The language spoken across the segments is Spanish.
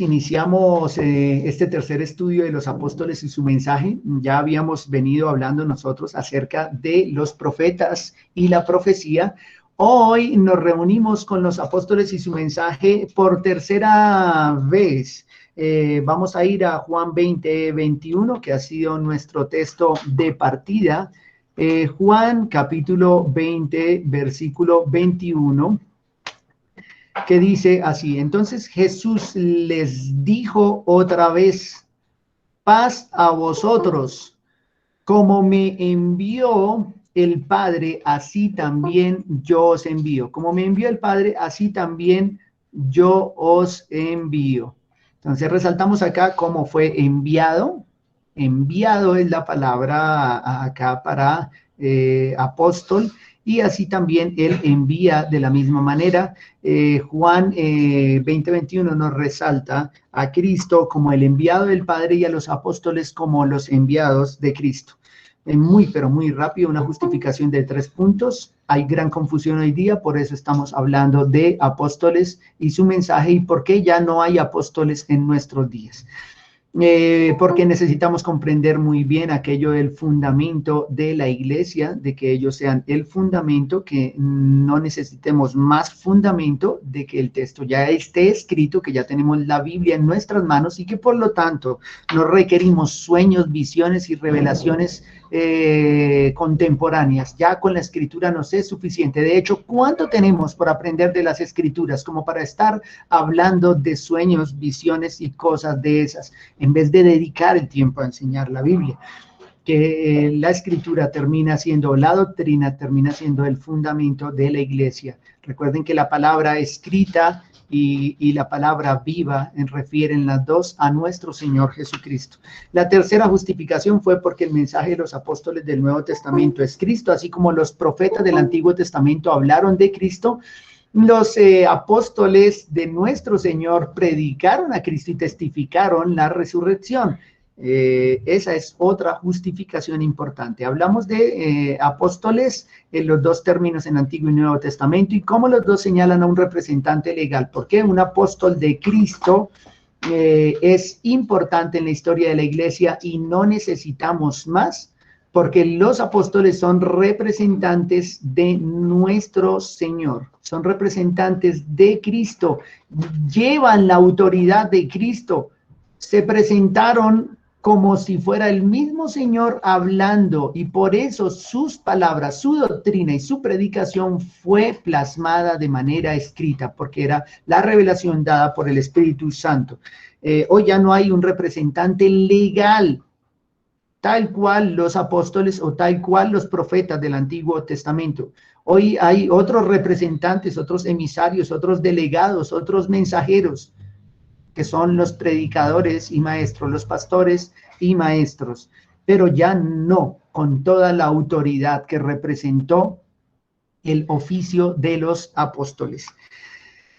Iniciamos este tercer estudio de los apóstoles y su mensaje. Ya habíamos venido hablando nosotros acerca de los profetas y la profecía. Hoy nos reunimos con los apóstoles y su mensaje por tercera vez. Vamos a ir a Juan 20:21, que ha sido nuestro texto de partida. Juan capítulo 20, versículo 21. Que dice así: entonces Jesús les dijo otra vez, paz a vosotros, como me envió el Padre, así también yo os envío. Como me envió el Padre, así también yo os envío. Entonces resaltamos acá cómo fue enviado. Enviado es la palabra acá para apóstol, y así también él envía de la misma manera. Juan 20:21 nos resalta a Cristo como el enviado del Padre y a los apóstoles como los enviados de Cristo. Pero muy rápido, una justificación de 3 puntos. Hay gran confusión hoy día, por eso estamos hablando de apóstoles y su mensaje y por qué ya no hay apóstoles en nuestros días. Porque necesitamos comprender muy bien aquello del fundamento de la iglesia, de que ellos sean el fundamento, que no necesitemos más fundamento, de que el texto ya esté escrito, que ya tenemos la Biblia en nuestras manos y que por lo tanto no requerimos sueños, visiones y revelaciones contemporáneas. Ya con la escritura nos es suficiente. De hecho, ¿cuánto tenemos por aprender de las escrituras como para estar hablando de sueños, visiones y cosas de esas, en vez de dedicar el tiempo a enseñar la Biblia? Que la escritura termina siendo, la doctrina termina siendo el fundamento de la iglesia. Recuerden que la palabra escrita y la palabra viva refieren las dos a nuestro Señor Jesucristo. La tercera justificación fue porque el mensaje de los apóstoles del Nuevo Testamento es Cristo, así como los profetas del Antiguo Testamento hablaron de Cristo. Los apóstoles de nuestro Señor predicaron a Cristo y testificaron la resurrección. Esa es otra justificación importante. Hablamos de apóstoles en los dos términos en Antiguo y Nuevo Testamento y cómo los dos señalan a un representante legal. ¿Por qué? Un apóstol de Cristo es importante en la historia de la iglesia y no necesitamos más, porque los apóstoles son representantes de nuestro Señor, son representantes de Cristo, llevan la autoridad de Cristo, se presentaron como si fuera el mismo Señor hablando, y por eso sus palabras, su doctrina y su predicación fue plasmada de manera escrita, porque era la revelación dada por el Espíritu Santo. Hoy ya no hay un representante legal, tal cual los apóstoles o tal cual los profetas del Antiguo Testamento. Hoy hay otros representantes, otros emisarios, otros delegados, otros mensajeros, que son los predicadores y maestros, los pastores y maestros, pero ya no con toda la autoridad que representó el oficio de los apóstoles.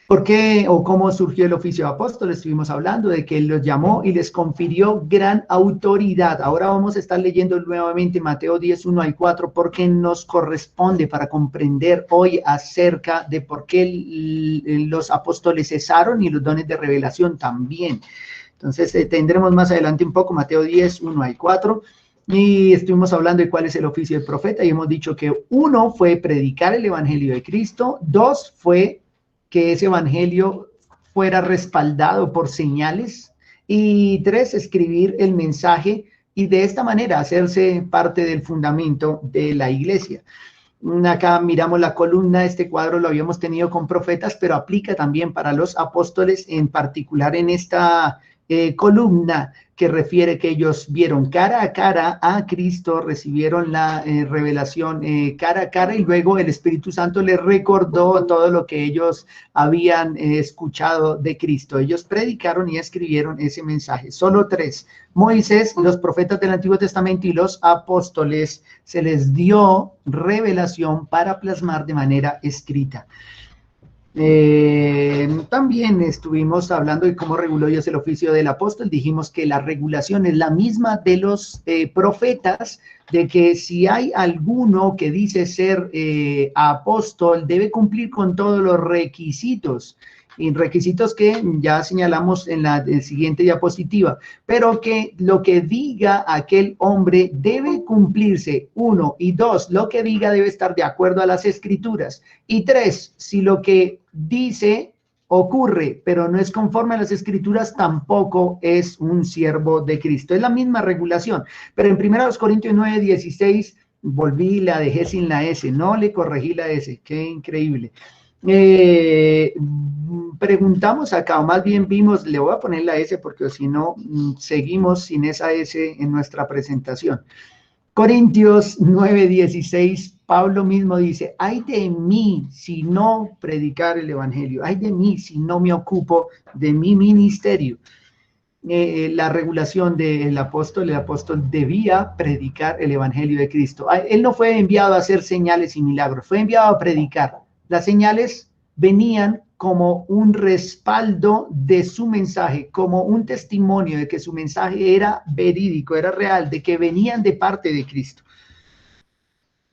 ¿Por qué o cómo surgió el oficio de apóstoles? Estuvimos hablando de que él los llamó y les confirió gran autoridad. Ahora vamos a estar leyendo nuevamente Mateo 10:1-4, porque nos corresponde para comprender hoy acerca de por qué los apóstoles cesaron y los dones de revelación también. Entonces tendremos más adelante un poco Mateo 10:1-4. Y estuvimos hablando de cuál es el oficio del profeta y hemos dicho que 1 fue predicar el evangelio de Cristo, 2 fue que ese evangelio fuera respaldado por señales, y 3, escribir el mensaje y de esta manera hacerse parte del fundamento de la iglesia. Acá miramos la columna, este cuadro lo habíamos tenido con profetas, pero aplica también para los apóstoles, en particular en esta columna que refiere que ellos vieron cara a cara a Cristo, recibieron la revelación cara a cara, y luego el Espíritu Santo les recordó todo lo que ellos habían escuchado de Cristo. Ellos predicaron y escribieron ese mensaje. Solo 3, Moisés, los profetas del Antiguo Testamento y los apóstoles, se les dio revelación para plasmar de manera escrita. También estuvimos hablando de cómo reguló Dios el oficio del apóstol. Dijimos que la regulación es la misma de los profetas, de que si hay alguno que dice ser apóstol, debe cumplir con todos los requisitos. y requisitos que ya señalamos en la siguiente diapositiva, pero que lo que diga aquel hombre debe cumplirse, 1, y 2, lo que diga debe estar de acuerdo a las escrituras, y 3, si lo que dice ocurre, pero no es conforme a las escrituras, tampoco es un siervo de Cristo. Es la misma regulación, pero en 1 Corintios 9:16 volví y la dejé sin la S, no le corregí la S, qué increíble. Preguntamos acá, o más bien vimos, le voy a poner la S porque si no, seguimos sin esa S en nuestra presentación. Corintios 9:16, Pablo mismo dice, ay de mí si no predicar el evangelio, ay de mí si no me ocupo de mi ministerio. La regulación del apóstol, el apóstol debía predicar el evangelio de Cristo. Él no fue enviado a hacer señales y milagros, fue enviado a predicar. Las señales venían como un respaldo de su mensaje, como un testimonio de que su mensaje era verídico, era real, de que venían de parte de Cristo.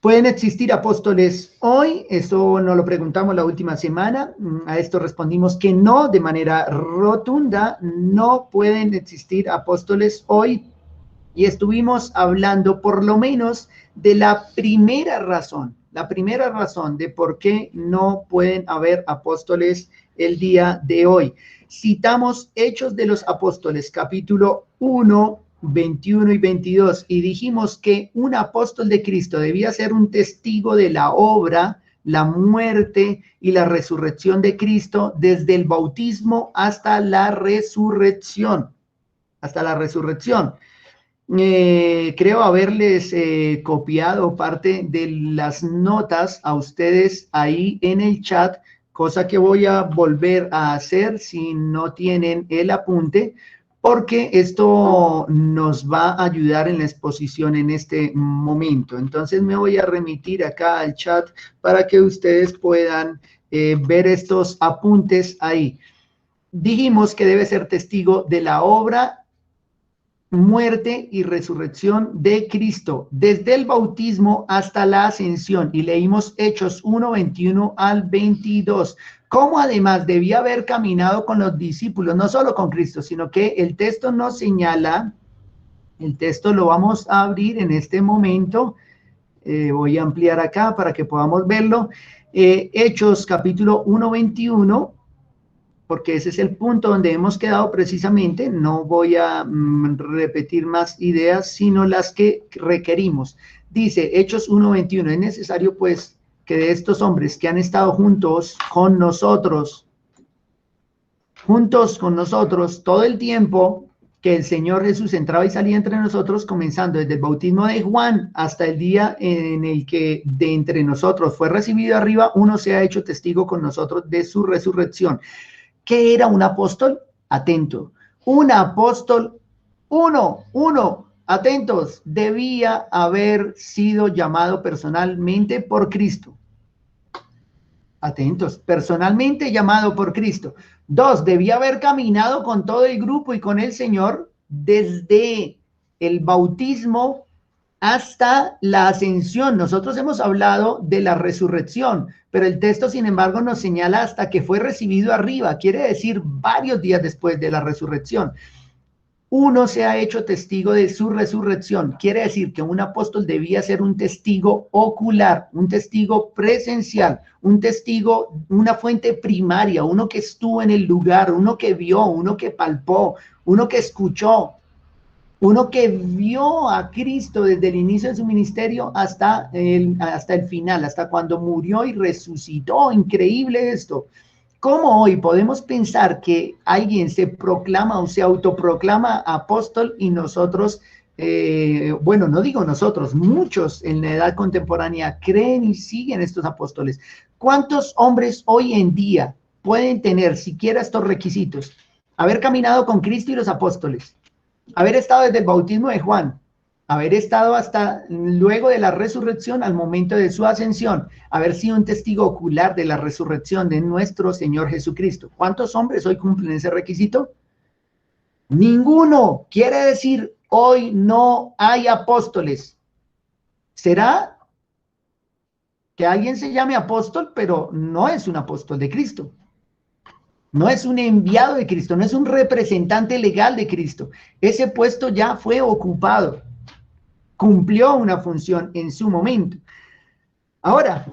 ¿Pueden existir apóstoles hoy? Eso nos lo preguntamos la última semana. A esto respondimos que no, de manera rotunda. No pueden existir apóstoles hoy. Y estuvimos hablando por lo menos de la primera razón de por qué no pueden haber apóstoles el día de hoy. Citamos Hechos de los Apóstoles, capítulo 1, 21 y 22, y dijimos que un apóstol de Cristo debía ser un testigo de la obra, la muerte y la resurrección de Cristo desde el bautismo hasta la resurrección. Creo haberles copiado parte de las notas a ustedes ahí en el chat, cosa que voy a volver a hacer si no tienen el apunte, porque esto nos va a ayudar en la exposición en este momento. Entonces me voy a remitir acá al chat para que ustedes puedan ver estos apuntes ahí. Dijimos que debe ser testigo de la obra, muerte y resurrección de Cristo, desde el bautismo hasta la ascensión, y leímos Hechos 1, 21 al 22, como además debía haber caminado con los discípulos, no solo con Cristo, sino que el texto nos señala, el texto lo vamos a abrir en este momento, voy a ampliar acá para que podamos verlo, Hechos capítulo 1, 21, porque ese es el punto donde hemos quedado precisamente. No voy a repetir más ideas, sino las que requerimos. Dice Hechos 1:21, es necesario pues que de estos hombres que han estado juntos con nosotros todo el tiempo que el Señor Jesús entraba y salía entre nosotros, comenzando desde el bautismo de Juan hasta el día en el que de entre nosotros fue recibido arriba, uno se ha hecho testigo con nosotros de su resurrección. ¿Qué era un apóstol? Atento. Un apóstol, atentos, debía haber sido llamado personalmente por Cristo. Atentos, personalmente llamado por Cristo. 2, debía haber caminado con todo el grupo y con el Señor desde el bautismo hasta la ascensión. Nosotros hemos hablado de la resurrección, pero el texto, sin embargo, nos señala hasta que fue recibido arriba, quiere decir varios días después de la resurrección. Uno se ha hecho testigo de su resurrección, quiere decir que un apóstol debía ser un testigo ocular, un testigo presencial, un testigo, una fuente primaria, uno que estuvo en el lugar, uno que vio, uno que palpó, uno que escuchó, uno que vio a Cristo desde el inicio de su ministerio hasta el final, hasta cuando murió y resucitó. Increíble esto. ¿Cómo hoy podemos pensar que alguien se proclama o se autoproclama apóstol y nosotros, bueno, no digo nosotros, muchos en la edad contemporánea creen y siguen estos apóstoles? ¿Cuántos hombres hoy en día pueden tener siquiera estos requisitos? Haber caminado con Cristo y los apóstoles, haber estado desde el bautismo de Juan, haber estado hasta luego de la resurrección al momento de su ascensión, haber sido un testigo ocular de la resurrección de nuestro Señor Jesucristo. ¿Cuántos hombres hoy cumplen ese requisito? Ninguno. Quiere decir, hoy no hay apóstoles. ¿Será que alguien se llame apóstol, pero no es un apóstol de Cristo? No es un enviado de Cristo, no es un representante legal de Cristo. Ese puesto ya fue ocupado, cumplió una función en su momento. Ahora,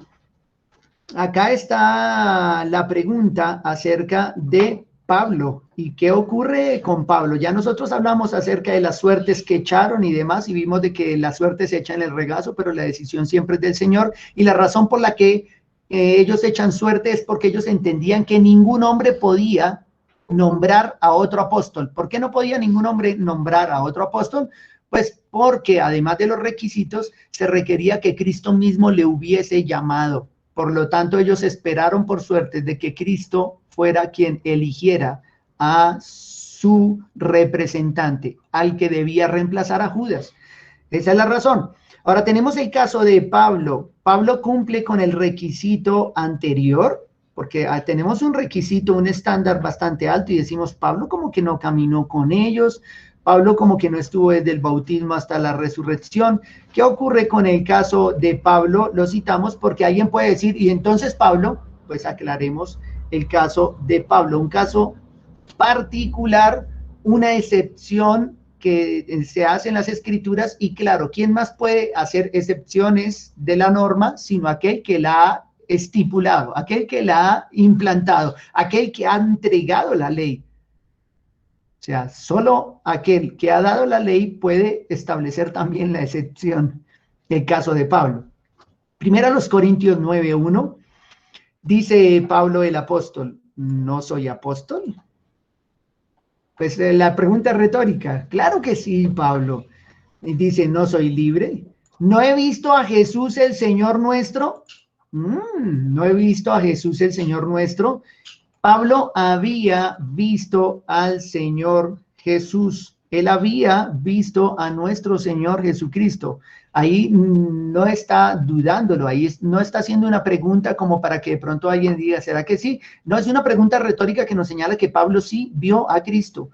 acá está la pregunta acerca de Pablo. ¿Y qué ocurre con Pablo? Ya nosotros hablamos acerca de las suertes que echaron y demás, y vimos de que la suerte se echa en el regazo, pero la decisión siempre es del Señor. Y la razón por la que ellos echan suerte es porque ellos entendían que ningún hombre podía nombrar a otro apóstol. ¿Por qué no podía ningún hombre nombrar a otro apóstol? Pues porque además de los requisitos, se requería que Cristo mismo le hubiese llamado. Por lo tanto, ellos esperaron por suerte de que Cristo fuera quien eligiera a su representante, al que debía reemplazar a Judas. Esa es la razón. Ahora tenemos el caso de Pablo. Pablo cumple con el requisito anterior, porque tenemos un requisito, un estándar bastante alto y decimos, Pablo como que no caminó con ellos, Pablo como que no estuvo desde el bautismo hasta la resurrección. ¿Qué ocurre con el caso de Pablo? Lo citamos porque alguien puede decir, y entonces Pablo, pues aclaremos el caso de Pablo, un caso particular, una excepción que se hace en las escrituras y claro, ¿quién más puede hacer excepciones de la norma sino aquel que la ha estipulado, aquel que la ha implantado, aquel que ha entregado la ley? O sea, solo aquel que ha dado la ley puede establecer también la excepción. El caso de Pablo. Primero a los Corintios 9:1, dice Pablo el apóstol, ¿no soy apóstol? Pues la pregunta es retórica. Claro que sí, Pablo. Y dice, ¿no soy libre? ¿No he visto a Jesús el Señor nuestro? No he visto a Jesús el Señor nuestro. Pablo había visto al Señor Jesús. Él había visto a nuestro Señor Jesucristo. Ahí no está dudándolo, ahí no está haciendo una pregunta como para que de pronto alguien diga, ¿será que sí? No, es una pregunta retórica que nos señala que Pablo sí vio a Cristo.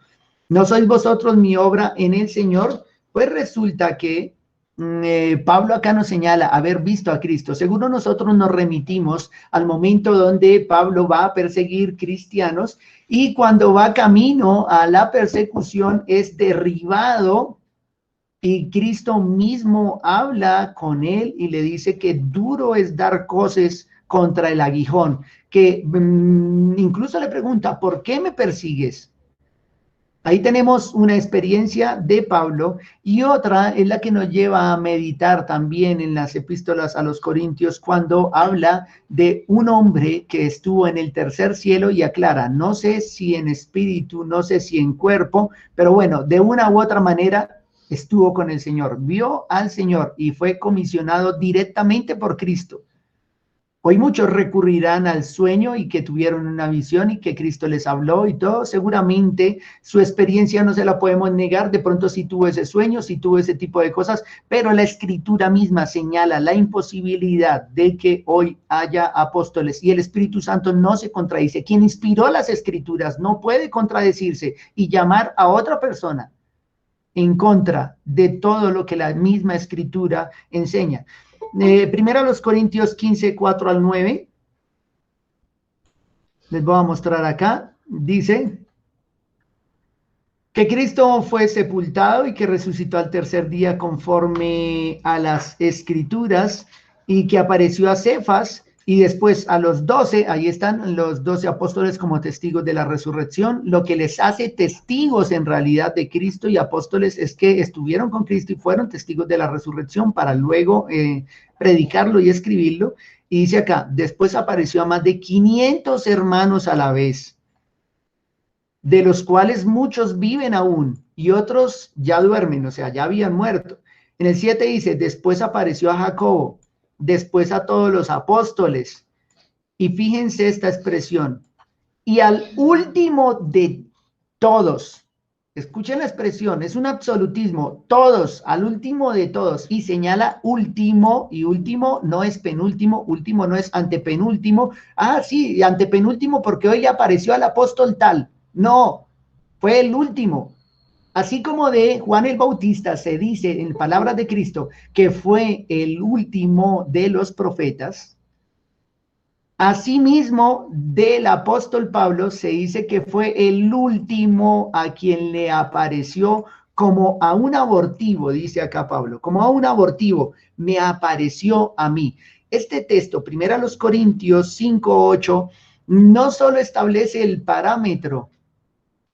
¿No sois vosotros mi obra en el Señor? Pues resulta que Pablo acá nos señala haber visto a Cristo. Seguro nosotros nos remitimos al momento donde Pablo va a perseguir cristianos y cuando va camino a la persecución es derribado y Cristo mismo habla con él y le dice que duro es dar coces contra el aguijón, que incluso le pregunta, ¿por qué me persigues? Ahí tenemos una experiencia de Pablo y otra es la que nos lleva a meditar también en las epístolas a los Corintios cuando habla de un hombre que estuvo en el tercer cielo y aclara, no sé si en espíritu, no sé si en cuerpo, pero bueno, de una u otra manera estuvo con el Señor, vio al Señor y fue comisionado directamente por Cristo. Hoy muchos recurrirán al sueño y que tuvieron una visión y que Cristo les habló y todo. Seguramente su experiencia no se la podemos negar. De pronto sí tuvo ese sueño, sí tuvo ese tipo de cosas, pero la escritura misma señala la imposibilidad de que hoy haya apóstoles y el Espíritu Santo no se contradice. Quien inspiró las escrituras no puede contradecirse y llamar a otra persona en contra de todo lo que la misma escritura enseña. Primero a los Corintios 15, 4 al 9. Les voy a mostrar acá. Dice que Cristo fue sepultado y que resucitó al tercer día conforme a las escrituras y que apareció a Cefas y después a los 12, ahí están los 12 apóstoles como testigos de la resurrección. Lo que les hace testigos en realidad de Cristo y apóstoles es que estuvieron con Cristo y fueron testigos de la resurrección para luego predicarlo y escribirlo. Y dice acá, después apareció a más de 500 hermanos a la vez, de los cuales muchos viven aún y otros ya duermen, o sea, ya habían muerto. En el 7 dice, después apareció a Jacobo, después a todos los apóstoles. Y fíjense esta expresión, y al último de todos, escuchen la expresión, es un absolutismo, todos, al último de todos, y señala último, y último no es penúltimo, último no es antepenúltimo, sí, antepenúltimo porque hoy apareció al apóstol tal, no, fue el último. Así como de Juan el Bautista se dice en palabras de Cristo que fue el último de los profetas, Asimismo, del apóstol Pablo se dice que fue el último a quien le apareció como a un abortivo, dice acá Pablo, como a un abortivo, me apareció a mí. Este texto, 1 Corintios 5:8, no solo establece el parámetro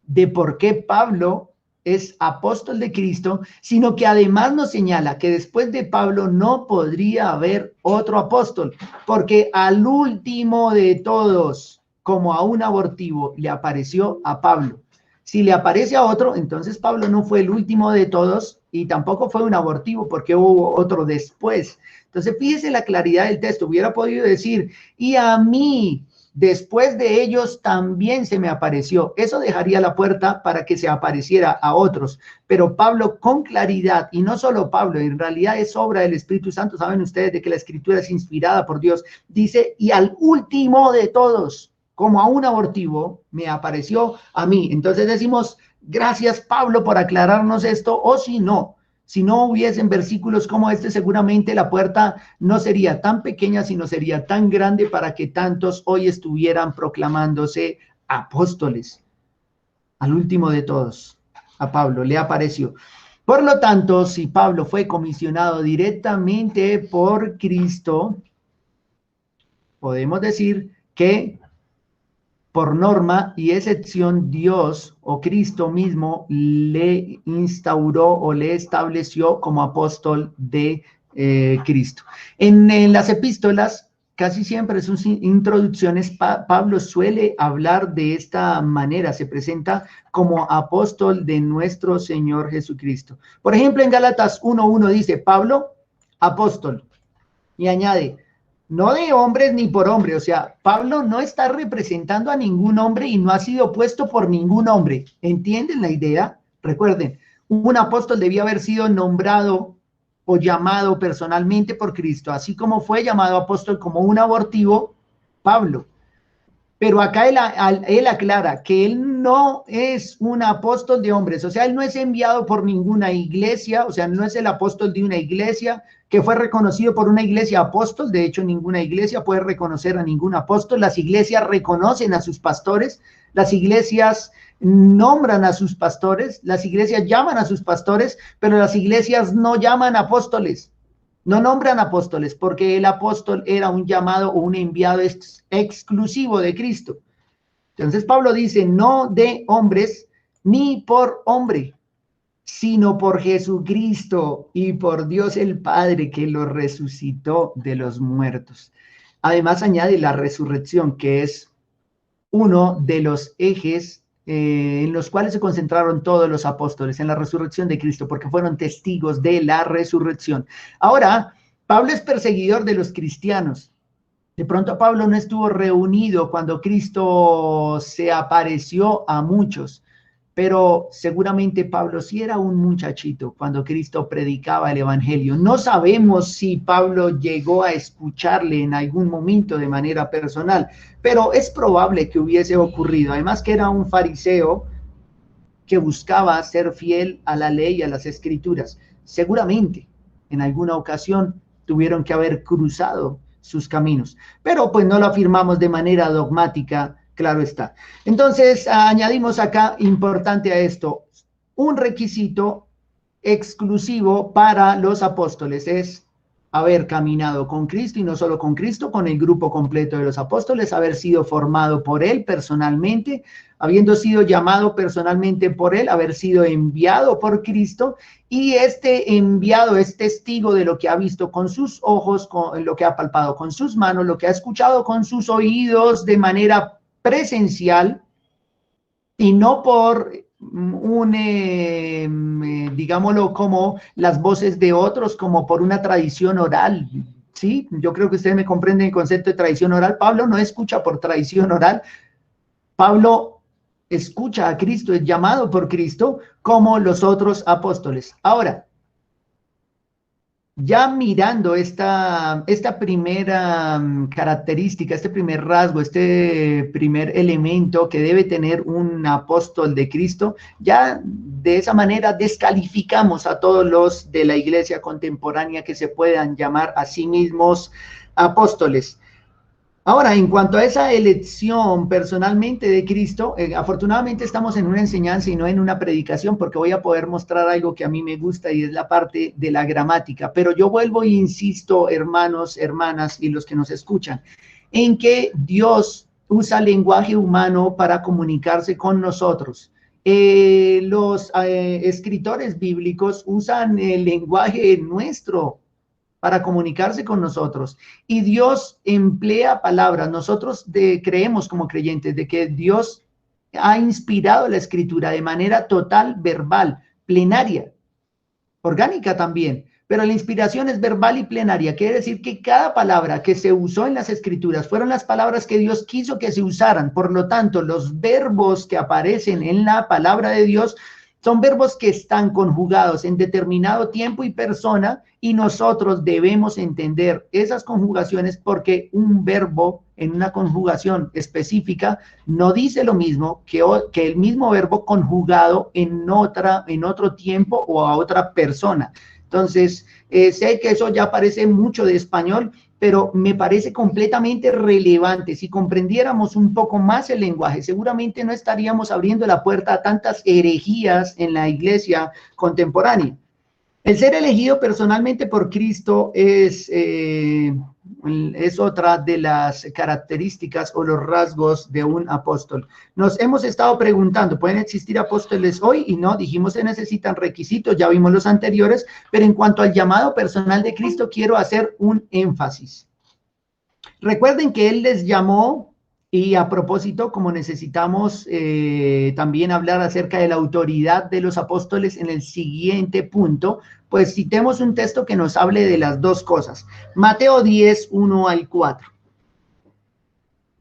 de por qué Pablo es apóstol de Cristo, sino que además nos señala que después de Pablo no podría haber otro apóstol, porque al último de todos, como a un abortivo, le apareció a Pablo. Si le aparece a otro, entonces Pablo no fue el último de todos y tampoco fue un abortivo porque hubo otro después. Entonces, fíjese la claridad del texto. Hubiera podido decir, y a mí, después de ellos también se me apareció. Eso dejaría la puerta para que se apareciera a otros. Pero Pablo con claridad, y no solo Pablo, en realidad es obra del Espíritu Santo, saben ustedes de que la Escritura es inspirada por Dios, dice, y al último de todos, como a un abortivo, me apareció a mí. Entonces decimos, gracias Pablo por aclararnos esto, o si no hubiesen versículos como este, seguramente la puerta no sería tan pequeña, sino sería tan grande para que tantos hoy estuvieran proclamándose apóstoles. Al último de todos, a Pablo le apareció. Por lo tanto, si Pablo fue comisionado directamente por Cristo, podemos decir que por norma y excepción, Dios o Cristo mismo le instauró o le estableció como apóstol de Cristo. En las epístolas, casi siempre en sus introducciones, Pablo suele hablar de esta manera, se presenta como apóstol de nuestro Señor Jesucristo. Por ejemplo, en Gálatas 1:1 dice, Pablo, apóstol, y añade, no de hombres ni por hombre, o sea, Pablo no está representando a ningún hombre y no ha sido puesto por ningún hombre. ¿Entienden la idea? Recuerden, un apóstol debía haber sido nombrado o llamado personalmente por Cristo, así como fue llamado apóstol como un abortivo, Pablo. Pero acá él aclara que él no es un apóstol de hombres, o sea, él no es enviado por ninguna iglesia, o sea, no es el apóstol de una iglesia que fue reconocido por una iglesia apóstol. De hecho, ninguna iglesia puede reconocer a ningún apóstol. Las iglesias reconocen a sus pastores, las iglesias nombran a sus pastores, las iglesias llaman a sus pastores, pero las iglesias no llaman apóstoles. No nombran apóstoles porque el apóstol era un llamado o un enviado exclusivo de Cristo. Entonces Pablo dice, no de hombres ni por hombre, sino por Jesucristo y por Dios el Padre que lo resucitó de los muertos. Además añade la resurrección, que es uno de los ejes en los cuales se concentraron todos los apóstoles, en la resurrección de Cristo, porque fueron testigos de la resurrección. Ahora, Pablo es perseguidor de los cristianos. De pronto Pablo no estuvo reunido cuando Cristo se apareció a muchos, pero seguramente Pablo sí era un muchachito cuando Cristo predicaba el evangelio. No sabemos si Pablo llegó a escucharle en algún momento de manera personal, pero es probable que hubiese ocurrido. Además que era un fariseo que buscaba ser fiel a la ley y a las escrituras. Seguramente en alguna ocasión tuvieron que haber cruzado sus caminos, pero pues no lo afirmamos de manera dogmática, claro está. Entonces, añadimos acá, importante a esto, un requisito exclusivo para los apóstoles es haber caminado con Cristo, y no solo con Cristo, con el grupo completo de los apóstoles, haber sido formado por él personalmente, habiendo sido llamado personalmente por él, haber sido enviado por Cristo, y este enviado es testigo de lo que ha visto con sus ojos, con lo que ha palpado con sus manos, lo que ha escuchado con sus oídos de manera presencial, y no por digámoslo, como las voces de otros, como por una tradición oral. Sí, yo creo que ustedes me comprenden el concepto de tradición oral. Pablo no escucha por tradición oral. Pablo escucha a Cristo, es llamado por Cristo como los otros apóstoles. Ahora, ya mirando esta primera característica, este primer rasgo, este primer elemento que debe tener un apóstol de Cristo, ya de esa manera descalificamos a todos los de la iglesia contemporánea que se puedan llamar a sí mismos apóstoles. Ahora, en cuanto a esa elección personalmente de Cristo, afortunadamente estamos en una enseñanza y no en una predicación, porque voy a poder mostrar algo que a mí me gusta y es la parte de la gramática. Pero yo vuelvo e insisto, hermanos, hermanas y los que nos escuchan, en que Dios usa lenguaje humano para comunicarse con nosotros. Los escritores bíblicos usan el lenguaje nuestro para comunicarse con nosotros. Y Dios emplea palabras. Nosotros creemos como creyentes de que Dios ha inspirado la escritura de manera total, verbal, plenaria, orgánica también. Pero la inspiración es verbal y plenaria. Quiere decir que cada palabra que se usó en las escrituras fueron las palabras que Dios quiso que se usaran. Por lo tanto, los verbos que aparecen en la palabra de Dios son verbos que están conjugados en determinado tiempo y persona, y nosotros debemos entender esas conjugaciones porque un verbo en una conjugación específica no dice lo mismo que el mismo verbo conjugado en otro tiempo o a otra persona. Entonces, sé que eso ya parece mucho de español, pero me parece completamente relevante. Si comprendiéramos un poco más el lenguaje, seguramente no estaríamos abriendo la puerta a tantas herejías en la iglesia contemporánea. El ser elegido personalmente por Cristo es otra de las características o los rasgos de un apóstol. Nos hemos estado preguntando, ¿pueden existir apóstoles hoy? Y no, dijimos se necesitan requisitos, ya vimos los anteriores, pero en cuanto al llamado personal de Cristo, quiero hacer un énfasis. Recuerden que Él les llamó, y a propósito, como necesitamos también hablar acerca de la autoridad de los apóstoles en el siguiente punto, pues citemos un texto que nos hable de las dos cosas. Mateo 10, 1 al 4.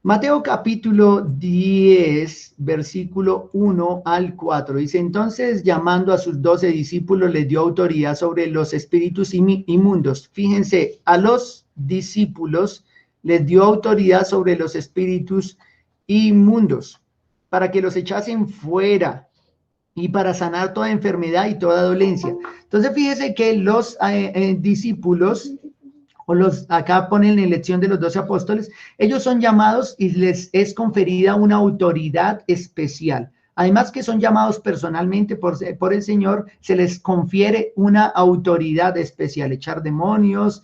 Mateo capítulo 10, versículo 1 al 4. Dice, entonces llamando a sus 12 discípulos, les dio autoridad sobre los espíritus inmundos. Fíjense, a los discípulos les dio autoridad sobre los espíritus inmundos para que los echasen fuera y para sanar toda enfermedad y toda dolencia. Entonces, fíjese que los discípulos, acá ponen la elección de los 12 apóstoles, ellos son llamados y les es conferida una autoridad especial. Además que son llamados personalmente por el Señor, se les confiere una autoridad especial, echar demonios,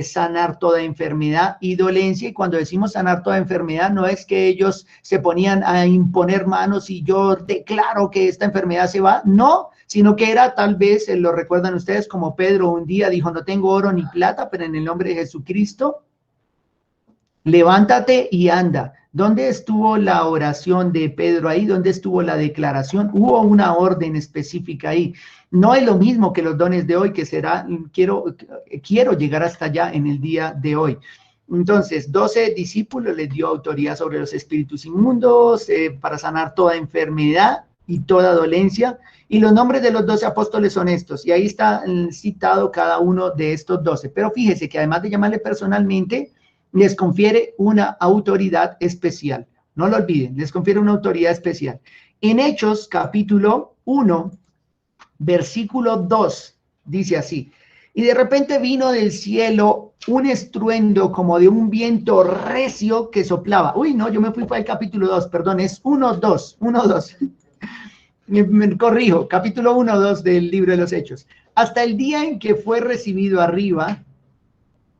sanar toda enfermedad y dolencia. Y cuando decimos sanar toda enfermedad, no es que ellos se ponían a imponer manos y yo declaro que esta enfermedad se va, no, sino que era tal vez, lo recuerdan ustedes, como Pedro un día dijo, no tengo oro ni plata, pero en el nombre de Jesucristo, levántate y anda. ¿Dónde estuvo la oración de Pedro ahí? ¿Dónde estuvo la declaración? Hubo una orden específica ahí. No es lo mismo que los dones de hoy, que será, quiero llegar hasta allá en el día de hoy. Entonces, 12 discípulos les dio autoridad sobre los espíritus inmundos, para sanar toda enfermedad y toda dolencia. Y los nombres de los 12 apóstoles son estos. Y ahí está citado cada uno de estos 12. Pero fíjese que además de llamarle personalmente, les confiere una autoridad especial. No lo olviden, les confiere una autoridad especial. En Hechos, capítulo 1, versículo 2, dice así, y de repente vino del cielo un estruendo como de un viento recio que soplaba. Uy, no, yo me fui para el capítulo 2, perdón, es 1, 2. Me corrijo, capítulo 1, 2 del libro de los Hechos. Hasta el día en que fue recibido arriba,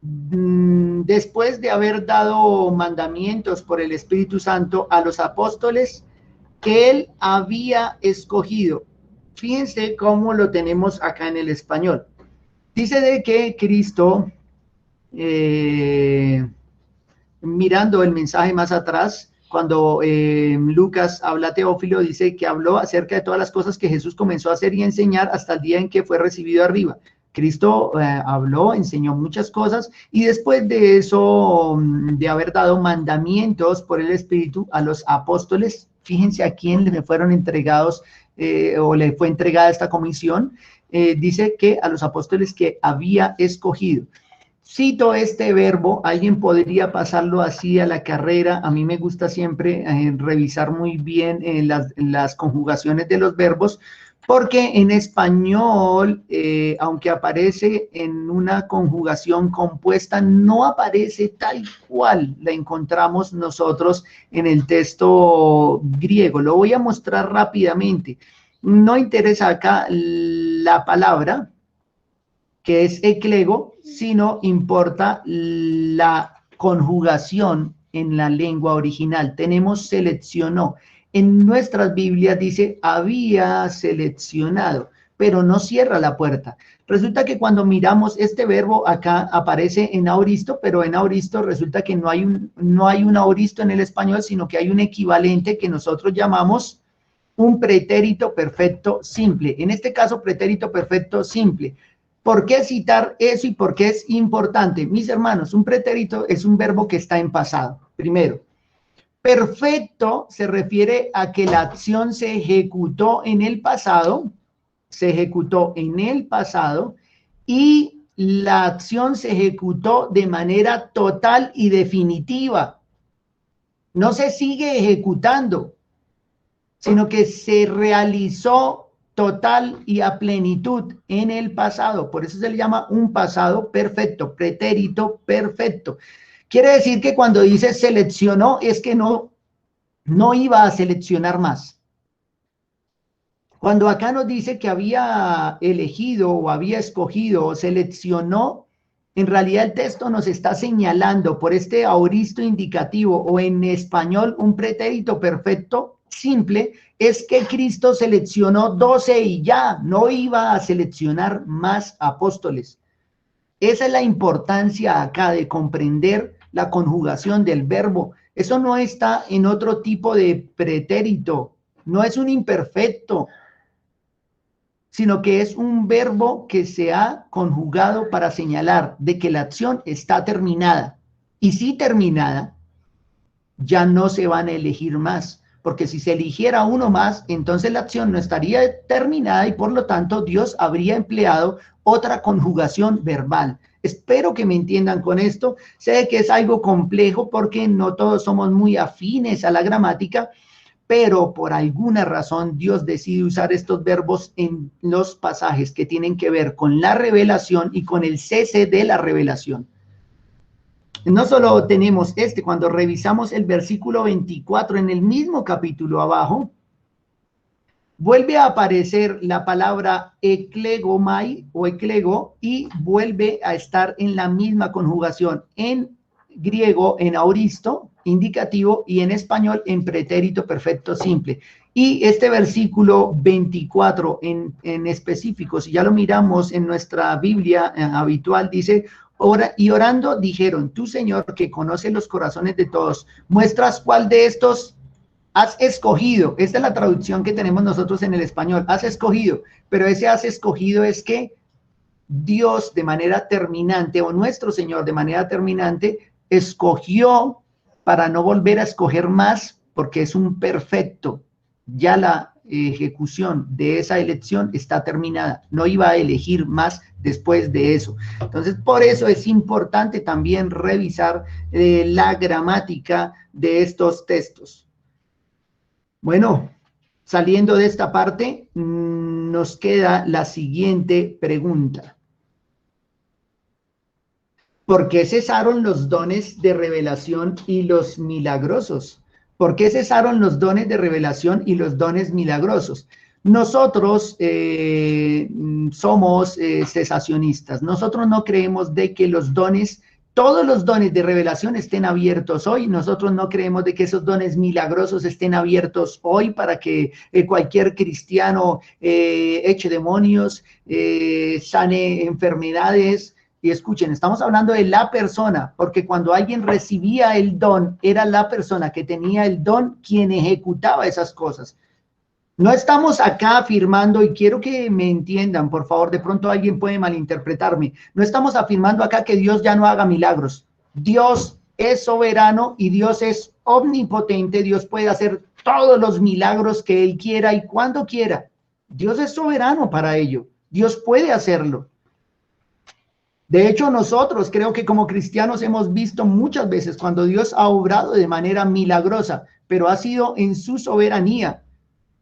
después de haber dado mandamientos por el Espíritu Santo a los apóstoles que él había escogido. Fíjense cómo lo tenemos acá en el español. Dice de que Cristo, mirando el mensaje más atrás, cuando Lucas habla a Teófilo, dice que habló acerca de todas las cosas que Jesús comenzó a hacer y a enseñar hasta el día en que fue recibido arriba. Cristo habló, enseñó muchas cosas y después de eso, de haber dado mandamientos por el Espíritu a los apóstoles, fíjense a quién le fueron entregados o le fue entregada esta comisión, dice que a los apóstoles que había escogido. Cito este verbo, alguien podría pasarlo así a la carrera. A mí me gusta siempre revisar muy bien las conjugaciones de los verbos, Porque en español, aunque aparece en una conjugación compuesta, no aparece tal cual la encontramos nosotros en el texto griego. Lo voy a mostrar rápidamente. No interesa acá la palabra, que es eclego, sino importa la conjugación en la lengua original. Tenemos seleccionó. En nuestras Biblias dice había seleccionado, pero no cierra la puerta. Resulta que cuando miramos este verbo acá aparece en aoristo, pero en aoristo resulta que no hay un aoristo en el español, sino que hay un equivalente que nosotros llamamos un pretérito perfecto simple. En este caso, pretérito perfecto simple. ¿Por qué citar eso y por qué es importante? Mis hermanos, un pretérito es un verbo que está en pasado. Primero, perfecto se refiere a que la acción se ejecutó en el pasado, y la acción se ejecutó de manera total y definitiva. No se sigue ejecutando, sino que se realizó total y a plenitud en el pasado. Por eso se le llama un pasado perfecto, pretérito perfecto. Quiere decir que cuando dice seleccionó es que no iba a seleccionar más. Cuando acá nos dice que había elegido o había escogido o seleccionó, en realidad el texto nos está señalando por este aoristo indicativo o en español un pretérito perfecto simple, es que Cristo seleccionó 12 y ya, no iba a seleccionar más apóstoles. Esa es la importancia acá de comprender la conjugación del verbo. Eso no está en otro tipo de pretérito, no es un imperfecto, sino que es un verbo que se ha conjugado para señalar de que la acción está terminada. Y si terminada, ya no se van a elegir más, porque si se eligiera uno más, entonces la acción no estaría terminada y por lo tanto Dios habría empleado otra conjugación verbal. Espero que me entiendan con esto. Sé que es algo complejo porque no todos somos muy afines a la gramática, pero por alguna razón Dios decide usar estos verbos en los pasajes que tienen que ver con la revelación y con el cese de la revelación. No solo tenemos cuando revisamos el versículo 24 en el mismo capítulo abajo, vuelve a aparecer la palabra eklegomai o eklego y vuelve a estar en la misma conjugación en griego en aoristo, indicativo, y en español en pretérito perfecto simple. Y este versículo 24 en específico, si ya lo miramos en nuestra Biblia habitual, dice: y orando dijeron, tú Señor que conoces los corazones de todos, muestras cuál de estos has escogido. Esta es la traducción que tenemos nosotros en el español, has escogido, pero ese has escogido es que Dios de manera terminante, o nuestro Señor de manera terminante, escogió para no volver a escoger más, porque es un perfecto. Ya la ejecución de esa elección está terminada, no iba a elegir más después de eso. Entonces, por eso es importante también revisar la gramática de estos textos. Bueno, saliendo de esta parte, nos queda la siguiente pregunta. ¿Por qué cesaron los dones de revelación y los milagrosos? ¿Por qué cesaron los dones de revelación y los dones milagrosos? Nosotros somos cesacionistas. Nosotros no creemos de que los dones, todos los dones de revelación estén abiertos hoy. Nosotros no creemos de que esos dones milagrosos estén abiertos hoy para que cualquier cristiano eche demonios, sane enfermedades. Y escuchen, estamos hablando de la persona, porque cuando alguien recibía el don, era la persona que tenía el don quien ejecutaba esas cosas. No estamos acá afirmando, y quiero que me entiendan, por favor, de pronto alguien puede malinterpretarme. No estamos afirmando acá que Dios ya no haga milagros. Dios es soberano y Dios es omnipotente. Dios puede hacer todos los milagros que Él quiera y cuando quiera. Dios es soberano para ello. Dios puede hacerlo. De hecho, nosotros creo que como cristianos hemos visto muchas veces cuando Dios ha obrado de manera milagrosa, pero ha sido en su soberanía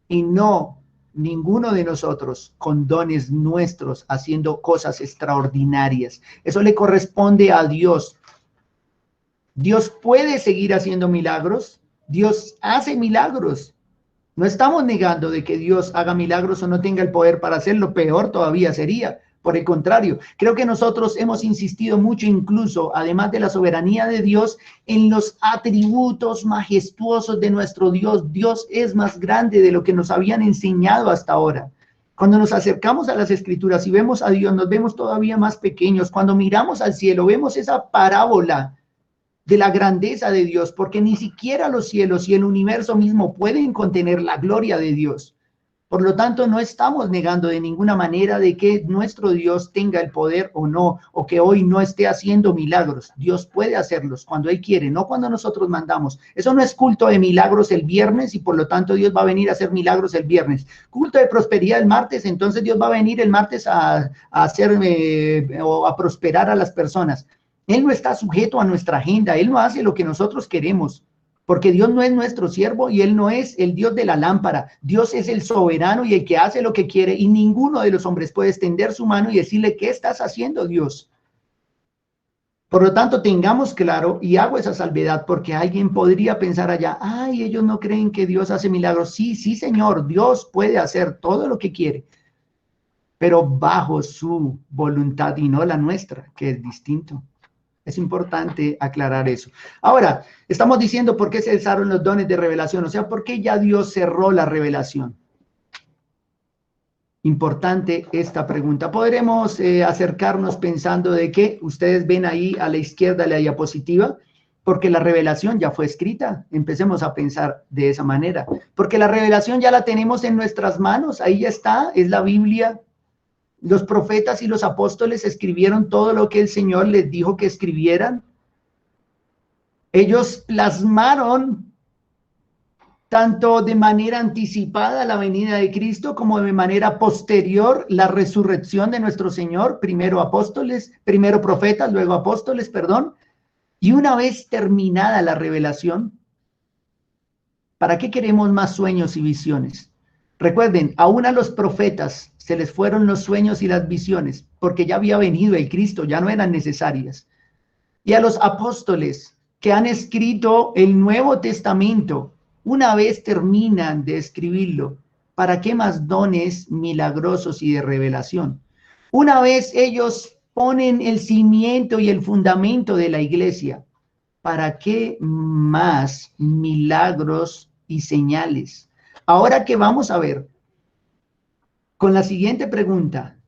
y no ninguno de nosotros con dones nuestros haciendo cosas extraordinarias. Eso le corresponde a Dios. Dios puede seguir haciendo milagros. Dios hace milagros. No estamos negando de que Dios haga milagros o no tenga el poder para hacerlo. Peor todavía sería. Por el contrario, creo que nosotros hemos insistido mucho, incluso, además de la soberanía de Dios, en los atributos majestuosos de nuestro Dios. Dios es más grande de lo que nos habían enseñado hasta ahora. Cuando nos acercamos a las Escrituras y vemos a Dios, nos vemos todavía más pequeños. Cuando miramos al cielo, vemos esa parábola de la grandeza de Dios, porque ni siquiera los cielos y el universo mismo pueden contener la gloria de Dios. Por lo tanto, no estamos negando de ninguna manera de que nuestro Dios tenga el poder o no, o que hoy no esté haciendo milagros. Dios puede hacerlos cuando Él quiere, no cuando nosotros mandamos. Eso no es culto de milagros el viernes y por lo tanto Dios va a venir a hacer milagros el viernes. Culto de prosperidad el martes, entonces Dios va a venir el martes a hacer o a prosperar a las personas. Él no está sujeto a nuestra agenda, Él no hace lo que nosotros queremos. Porque Dios no es nuestro siervo y Él no es el Dios de la lámpara. Dios es el soberano y el que hace lo que quiere, y ninguno de los hombres puede extender su mano y decirle, ¿qué estás haciendo, Dios? Por lo tanto, tengamos claro, y hago esa salvedad porque alguien podría pensar allá, ay, ellos no creen que Dios hace milagros. Sí, sí, Señor, Dios puede hacer todo lo que quiere, pero bajo su voluntad y no la nuestra, que es distinto. Es importante aclarar eso. Ahora, estamos diciendo por qué se cesaron los dones de revelación, o sea, por qué ya Dios cerró la revelación. Importante esta pregunta. Podremos acercarnos pensando de que ustedes ven ahí a la izquierda la diapositiva, porque la revelación ya fue escrita. Empecemos a pensar de esa manera, porque la revelación ya la tenemos en nuestras manos, ahí ya está, es la Biblia. Los profetas y los apóstoles escribieron todo lo que el Señor les dijo que escribieran. Ellos plasmaron tanto de manera anticipada la venida de Cristo como de manera posterior la resurrección de nuestro Señor. Primero profetas, luego apóstoles, perdón. Y una vez terminada la revelación, ¿para qué queremos más sueños y visiones? Recuerden, aún a los profetas se les fueron los sueños y las visiones, porque ya había venido el Cristo, ya no eran necesarias. Y a los apóstoles que han escrito el Nuevo Testamento, una vez terminan de escribirlo, ¿para qué más dones milagrosos y de revelación? Una vez ellos ponen el cimiento y el fundamento de la iglesia, ¿para qué más milagros y señales? Ahora que vamos a ver con la siguiente pregunta,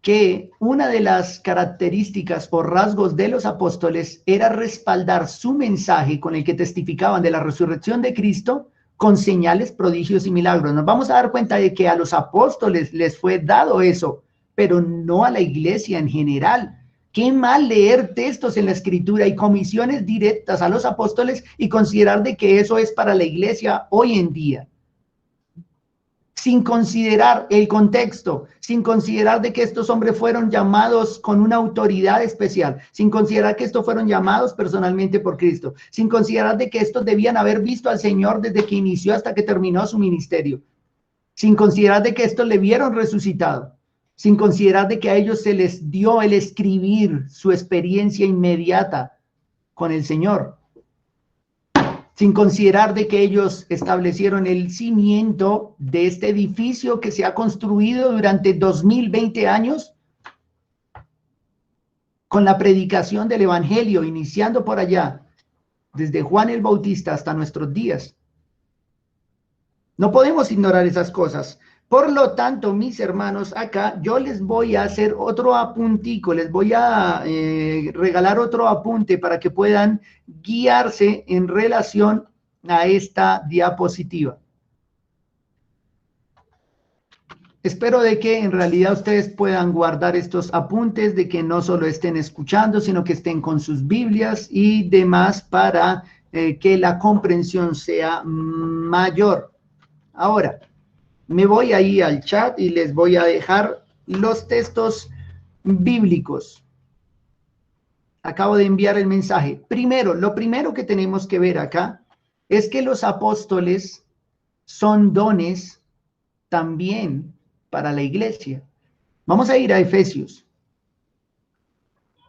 que una de las características o rasgos de los apóstoles era respaldar su mensaje con el que testificaban de la resurrección de Cristo con señales, prodigios y milagros. Nos vamos a dar cuenta de que a los apóstoles les fue dado eso, pero no a la iglesia en general. Qué mal leer textos en la escritura y comisiones directas a los apóstoles y considerar de que eso es para la iglesia hoy en día, sin considerar el contexto, sin considerar de que estos hombres fueron llamados con una autoridad especial, sin considerar que estos fueron llamados personalmente por Cristo, sin considerar de que estos debían haber visto al Señor desde que inició hasta que terminó su ministerio, sin considerar de que estos le vieron resucitado, sin considerar de que a ellos se les dio el escribir su experiencia inmediata con el Señor, sin considerar de que ellos establecieron el cimiento de este edificio que se ha construido durante 2020 años con la predicación del evangelio, iniciando por allá, desde Juan el Bautista hasta nuestros días. No podemos ignorar esas cosas. Por lo tanto, mis hermanos, acá yo les voy a hacer otro apuntico, les voy a regalar otro apunte para que puedan guiarse en relación a esta diapositiva. Espero de que en realidad ustedes puedan guardar estos apuntes, de que no solo estén escuchando, sino que estén con sus Biblias y demás para que la comprensión sea mayor. Ahora, me voy ahí al chat y les voy a dejar los textos bíblicos. Acabo de enviar el mensaje. Primero, lo primero que tenemos que ver acá es que los apóstoles son dones también para la iglesia. Vamos a ir a Efesios.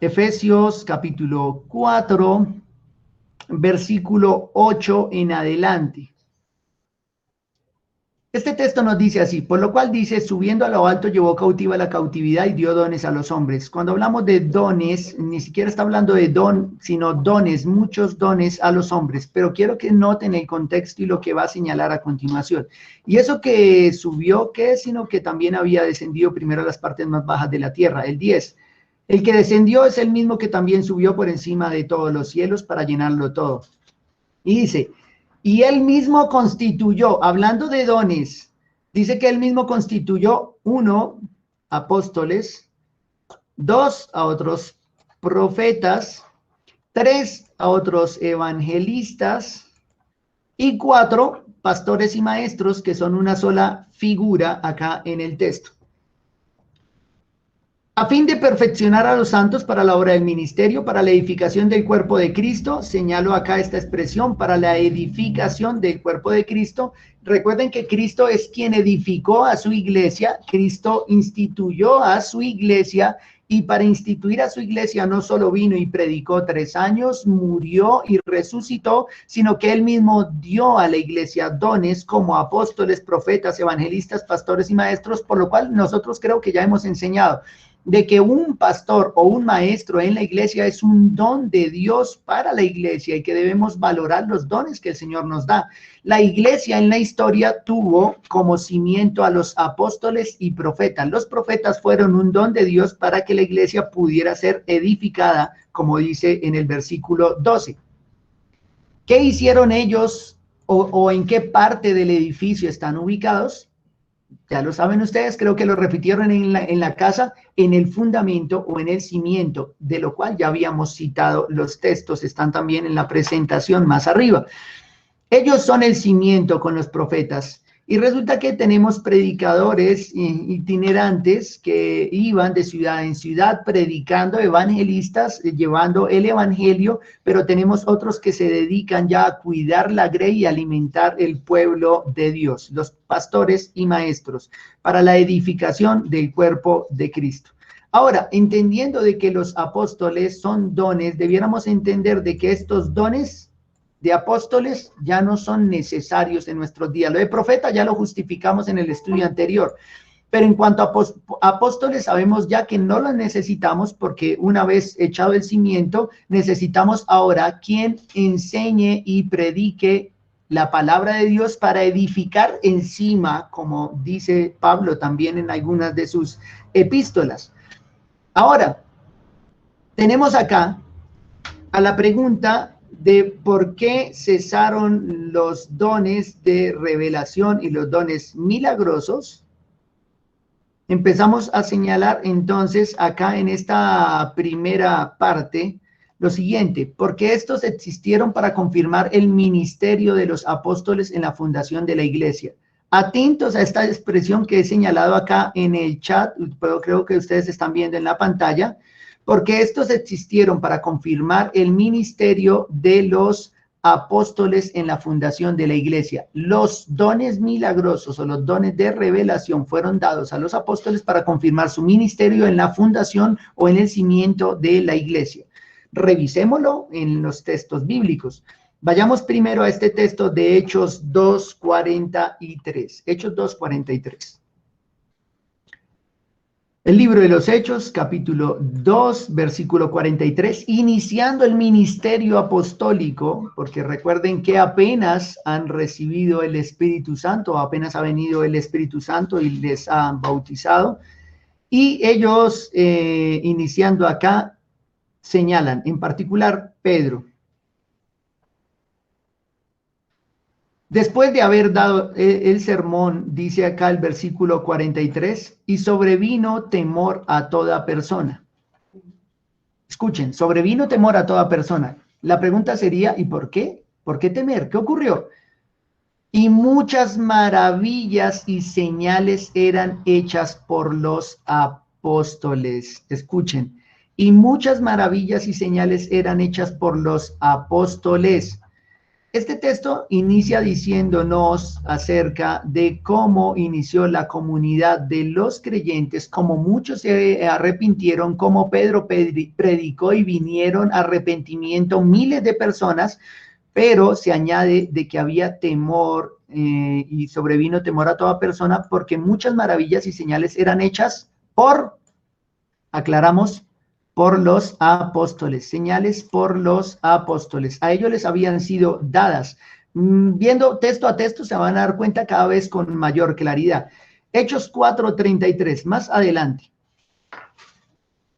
Efesios capítulo 4, versículo 8 en adelante. Este texto nos dice así, por lo cual dice, subiendo a lo alto llevó cautiva la cautividad y dio dones a los hombres. Cuando hablamos de dones, ni siquiera está hablando de don, sino dones, muchos dones a los hombres. Pero quiero que noten el contexto y lo que va a señalar a continuación. Y eso que subió, ¿qué es? Sino que también había descendido primero a las partes más bajas de la tierra. El 10. El que descendió es el mismo que también subió por encima de todos los cielos para llenarlo todo. Y dice, y él mismo constituyó, hablando de dones, dice que él mismo constituyó, 1, apóstoles, 2, a otros profetas, 3, a otros evangelistas, y 4, pastores y maestros, que son una sola figura acá en el texto. A fin de perfeccionar a los santos para la obra del ministerio, para la edificación del cuerpo de Cristo, señalo acá esta expresión, para la edificación del cuerpo de Cristo. Recuerden que Cristo es quien edificó a su iglesia, Cristo instituyó a su iglesia, y para instituir a su iglesia no solo vino y predicó 3 años, murió y resucitó, sino que él mismo dio a la iglesia dones como apóstoles, profetas, evangelistas, pastores y maestros, por lo cual nosotros creo que ya hemos enseñado de que un pastor o un maestro en la iglesia es un don de Dios para la iglesia y que debemos valorar los dones que el Señor nos da. La iglesia en la historia tuvo como cimiento a los apóstoles y profetas. Los profetas fueron un don de Dios para que la iglesia pudiera ser edificada, como dice en el versículo 12. ¿Qué hicieron ellos o en qué parte del edificio están ubicados? Ya lo saben ustedes, creo que lo repitieron en la casa, en el fundamento o en el cimiento, de lo cual ya habíamos citado los textos, están también en la presentación más arriba. Ellos son el cimiento con los profetas. Y resulta que tenemos predicadores itinerantes que iban de ciudad en ciudad predicando, evangelistas, llevando el evangelio, pero tenemos otros que se dedican ya a cuidar la grey y alimentar el pueblo de Dios, los pastores y maestros, para la edificación del cuerpo de Cristo. Ahora, entendiendo de que los apóstoles son dones, debiéramos entender de que estos dones de apóstoles ya no son necesarios en nuestros días. Lo de profeta ya lo justificamos en el estudio anterior, pero en cuanto a apóstoles sabemos ya que no los necesitamos porque una vez echado el cimiento, necesitamos ahora quien enseñe y predique la palabra de Dios para edificar encima, como dice Pablo también en algunas de sus epístolas. Ahora, tenemos acá a la pregunta de por qué cesaron los dones de revelación y los dones milagrosos. Empezamos a señalar entonces acá en esta primera parte lo siguiente, porque estos existieron para confirmar el ministerio de los apóstoles en la fundación de la iglesia. Atentos a esta expresión que he señalado acá en el chat, pero creo que ustedes están viendo en la pantalla, porque estos existieron para confirmar el ministerio de los apóstoles en la fundación de la iglesia. Los dones milagrosos o los dones de revelación fueron dados a los apóstoles para confirmar su ministerio en la fundación o en el cimiento de la iglesia. Revisémoslo en los textos bíblicos. Vayamos primero a este texto de Hechos 2:43. Hechos 2:43. El libro de los Hechos, capítulo 2, versículo 43, iniciando el ministerio apostólico, porque recuerden que apenas han recibido el Espíritu Santo, apenas ha venido el Espíritu Santo y les han bautizado, y ellos, iniciando acá, señalan, en particular Pedro. Después de haber dado el sermón, dice acá el versículo 43, y sobrevino temor a toda persona. Escuchen, sobrevino temor a toda persona. La pregunta sería, ¿y por qué? ¿Por qué temer? ¿Qué ocurrió? Y muchas maravillas y señales eran hechas por los apóstoles. Escuchen, y muchas maravillas y señales eran hechas por los apóstoles. Este texto inicia diciéndonos acerca de cómo inició la comunidad de los creyentes, cómo muchos se arrepintieron, cómo Pedro predicó y vinieron arrepentimiento miles de personas, pero se añade de que había temor y sobrevino temor a toda persona porque muchas maravillas y señales eran hechas por, aclaramos, por los apóstoles, señales por los apóstoles. A ellos les habían sido dadas. Viendo texto a texto se van a dar cuenta cada vez con mayor claridad. Hechos 4:33, más adelante.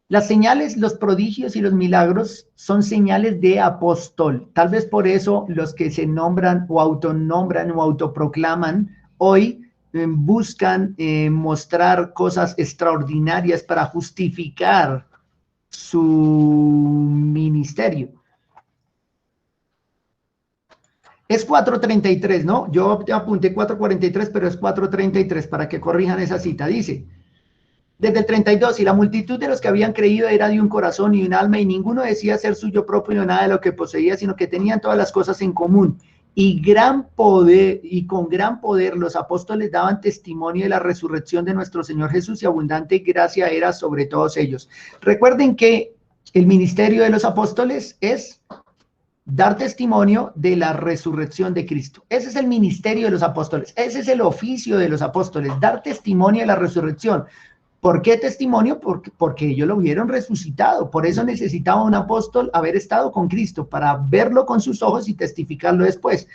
Las señales, los prodigios y los milagros son señales de apóstol. Tal vez por eso los que se nombran o autonombran o autoproclaman hoy buscan mostrar cosas extraordinarias para justificar su ministerio. Es 4:33, ¿no? Yo apunté 4:43, pero es 4:33 para que corrijan esa cita. Dice, desde el 32, y la multitud de los que habían creído era de un corazón y un alma, y ninguno decía ser suyo propio nada de lo que poseía, sino que tenían todas las cosas en común. Y con gran poder los apóstoles daban testimonio de la resurrección de nuestro Señor Jesús, y abundante gracia era sobre todos ellos. Recuerden que el ministerio de los apóstoles es dar testimonio de la resurrección de Cristo. Ese es el ministerio de los apóstoles, ese es el oficio de los apóstoles, dar testimonio de la resurrección. ¿Por qué testimonio? Porque ellos lo vieron resucitado. Por eso necesitaba un apóstol haber estado con Cristo, para verlo con sus ojos y testificarlo después.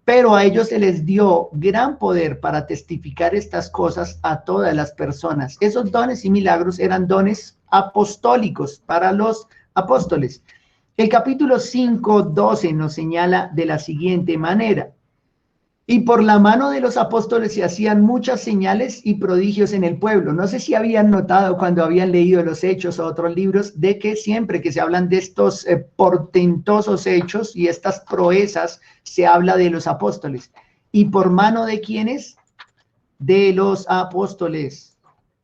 Pero a ellos se les dio gran poder para testificar estas cosas a todas las personas. Esos dones y milagros eran dones apostólicos para los apóstoles. El capítulo 5:12 nos señala de la siguiente manera. Y por la mano de los apóstoles se hacían muchas señales y prodigios en el pueblo. No sé si habían notado cuando habían leído los Hechos o otros libros, de que siempre que se hablan de estos portentosos hechos y estas proezas, se habla de los apóstoles. ¿Y por mano de quiénes? De los apóstoles.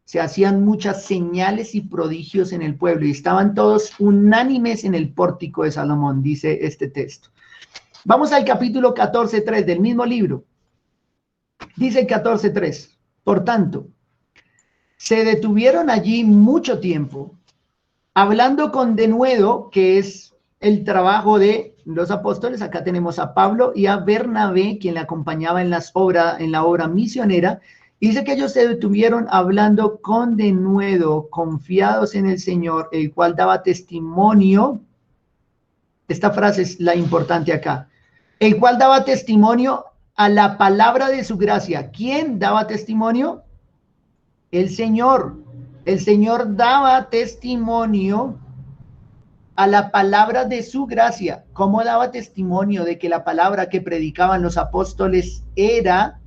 Se hacían muchas señales y prodigios en el pueblo y estaban todos unánimes en el pórtico de Salomón, dice este texto. Vamos al capítulo 14:3 del mismo libro. Dice 14:3. Por tanto, se detuvieron allí mucho tiempo, hablando con denuedo, que es el trabajo de los apóstoles. Acá tenemos a Pablo y a Bernabé, quien le acompañaba en la obra misionera. Dice que ellos se detuvieron hablando con denuedo, confiados en el Señor, el cual daba testimonio. Esta frase es la importante acá. El cual daba testimonio a la palabra de su gracia. ¿Quién daba testimonio? El Señor. El Señor daba testimonio a la palabra de su gracia. ¿Cómo daba testimonio de que la palabra que predicaban los apóstoles era